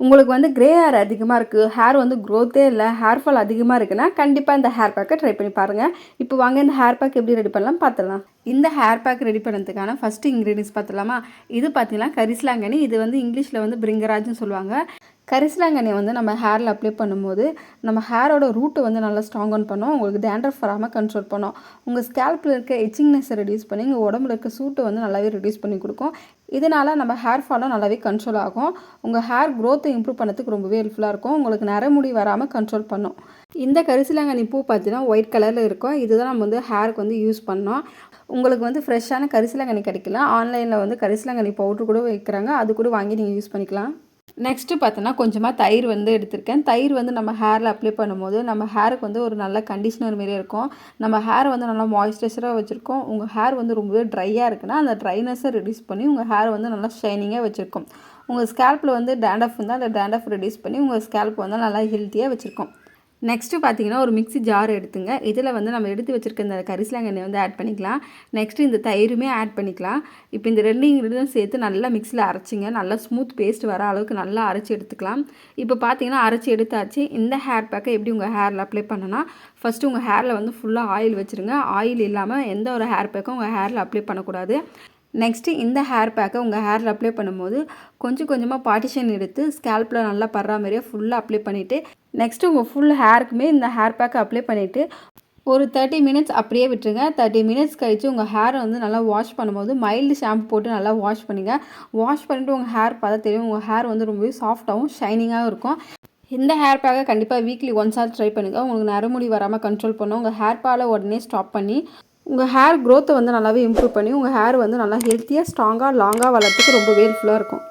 உங்களுக்கு வந்து grey hair அதிகமாக இருக்குது, ஹேர் வந்து க்ரோத்தே இல்லை, ஹேர் ஃபால் அதிகமாக இருக்குன்னா கண்டிப்பாக இந்த ஹேர் பேக்கை ட்ரை பண்ணி பாருங்கள். இப்போ வாங்க இந்த ஹேர் பேக் எப்படி ரெடி பண்ணலாம் பார்த்துடலாம். இந்த ஹேர் பேக் ரெடி பண்ணுறதுக்கான ஃபஸ்ட்டு இன்க்ரீடியன்ஸ் பார்த்துலாமா? இது பார்த்தீங்கன்னா கரிசலாங்கண்ணி. இது வந்து இங்கிலீஷில் வந்து பிரிங்கராஜ்னு சொல்லுவாங்க. கரிசலாங்கண்ணியை வந்து நம்ம ஹேரில் அப்ளை பண்ணும்போது நம்ம ஹேரோட ரூட்டை வந்து நல்லா ஸ்ட்ராங் பண்ணும். உங்களுக்கு டேண்ட்ரஃப் வராமல் கண்ட்ரோல் பண்ணும். உங்கள் ஸ்கேல்பில் இருக்க எச்சிங்னஸை ரெடியூஸ் பண்ணி உங்கள் உடம்புல இருக்க சூட்டை வந்து நல்லாவே ரெடியூஸ் பண்ணி கொடுக்கும். இதனால் நம்ம ஹேர் ஃபாலும் நல்லாவே கண்ட்ரோல் ஆகும். உங்கள் ஹேர் க்ரோத்தை இம்ப்ரூவ் பண்ணுறதுக்கு ரொம்பவே ஹெல்ப்ஃபுல்லாக இருக்கும். உங்களுக்கு நரமுடி வராமல் கண்ட்ரோல் பண்ணும். இந்த கரிசலாங்கண்ணி பூ பார்த்தீங்கன்னா ஒயிட் கலரில் இருக்கும். இதுதான் நம்ம வந்து ஹேருக்கு வந்து யூஸ் பண்ணோம். உங்களுக்கு வந்து ஃப்ரெஷ்ஷான கரிசலாங்கண்ணி கிடைக்கல, ஆன்லைனில் வந்து கரிசலாங்கண்ணி பவுட்ரு கூட வைக்கிறாங்க, அது கூட வாங்கி நீங்கள் யூஸ் பண்ணிக்கலாம். நெக்ஸ்ட்டு பார்த்தோன்னா கொஞ்சமாக தயிர் வந்து எடுத்திருக்கேன். தயிர் வந்து நம்ம ஹேரில் அப்ளை பண்ணும்போது நம்ம ஹேருக்கு வந்து ஒரு நல்ல கண்டிஷ்னர் மாரி இருக்கும். நம்ம ஹேர் வந்து நல்லா மாய்ஸ்சரைசராக வச்சுருக்கோம். உங்கள் ஹேர் வந்து ரொம்பவே ட்ரையாக இருக்குன்னா அந்த ட்ரைனஸை ரெடியூஸ் பண்ணி உங்கள் ஹேர் வந்து நல்லா ஷைனிங்காக வச்சுருக்கோம். உங்கள் ஸ்கேல்பில் வந்து டேண்ட்ரஃப் இருந்தால் அந்த டேண்ட்ரஃப் ரெடியூஸ் பண்ணி உங்கள் ஸ்கேல்ப் வந்து நல்லா ஹெல்த்தியாக வச்சுருக்கோம். நெக்ஸ்ட்டு பார்த்தீங்கன்னா ஒரு மிக்ஸி ஜார் எடுத்துங்க. இதில் வந்து நம்ம எடுத்து வச்சுருக்க இந்த கரிசலாங்கண்ணியை வந்து ஆட் பண்ணிக்கலாம். நெக்ஸ்ட்டு இந்த தயிருமே ஆட் பண்ணிக்கலாம். இப்போ இந்த 2 இன்க்ரீடியன்ட் சேர்த்து நல்லா மிக்ஸியில் அரைச்சிங்க. நல்லா ஸ்மூத் பேஸ்ட் வர அளவுக்கு நல்லா அரைச்சி எடுத்துக்கலாம். இப்போ பார்த்தீங்கன்னா அரைச்சி எடுத்தாச்சு. இந்த ஹேர் பேக்கை எப்படி உங்கள் ஹேரில் அப்ளை பண்ணனா, ஃபஸ்ட்டு உங்கள் ஹேரில் வந்து ஃபுல்லாக ஆயில் வச்சுருங்க. ஆயில் இல்லாமல் எந்த ஒரு ஹேர் பேக்கும் உங்கள் ஹேரில் அப்ளை பண்ணக்கூடாது. நெக்ஸ்ட்டு இந்த ஹேர் பேக்கை உங்கள் ஹேரில் அப்ளை பண்ணும்போது கொஞ்சம் கொஞ்சமாக பார்ட்டிஷன் எடுத்து ஸ்கேல்பில் நல்லா படுற மாதிரியே ஃபுல்லாக அப்ளை பண்ணிவிட்டு நெக்ஸ்ட்டு உங்கள் ஃபுல் ஹேருக்குமே இந்த ஹேர் பேக்கை அப்ளை பண்ணிவிட்டு ஒரு 30 மினிட்ஸ் அப்படியே விட்டுருங்க. 30 மினிட்ஸ் கழித்து உங்கள் ஹேரை வந்து நல்லா வாஷ் பண்ணும்போது மைல்டு ஷாம்பு போட்டு நல்லா வாஷ் பண்ணுங்கள். வாஷ் பண்ணிவிட்டு உங்கள் ஹேர் பார்த்தா தெரியும், உங்கள் ஹேர் வந்து ரொம்பவே சாஃப்டாகவும் ஷைனிங்காகவும் இருக்கும். இந்த ஹேர் பேக்கை கண்டிப்பாக வீக்லி ஒன்ஸ் ட்ரை பண்ணுங்கள். உங்களுக்கு நரமுடி வராமல் கண்ட்ரோல் பண்ணும். உங்கள் ஹேர் ஃபாலை உடனே ஸ்டாப் பண்ணி உங்கள் ஹேர் க்ரோத்தை வந்து நல்லாவே இம்ப்ரூவ் பண்ணி உங்கள் ஹேர் வந்து நல்லா ஹெல்த்தியாக ஸ்ட்ராங்காக லாங்காக வளர்கிறதுக்கு ரொம்பவே ஹெல்ப்ஃபுல்லாக இருக்கும்.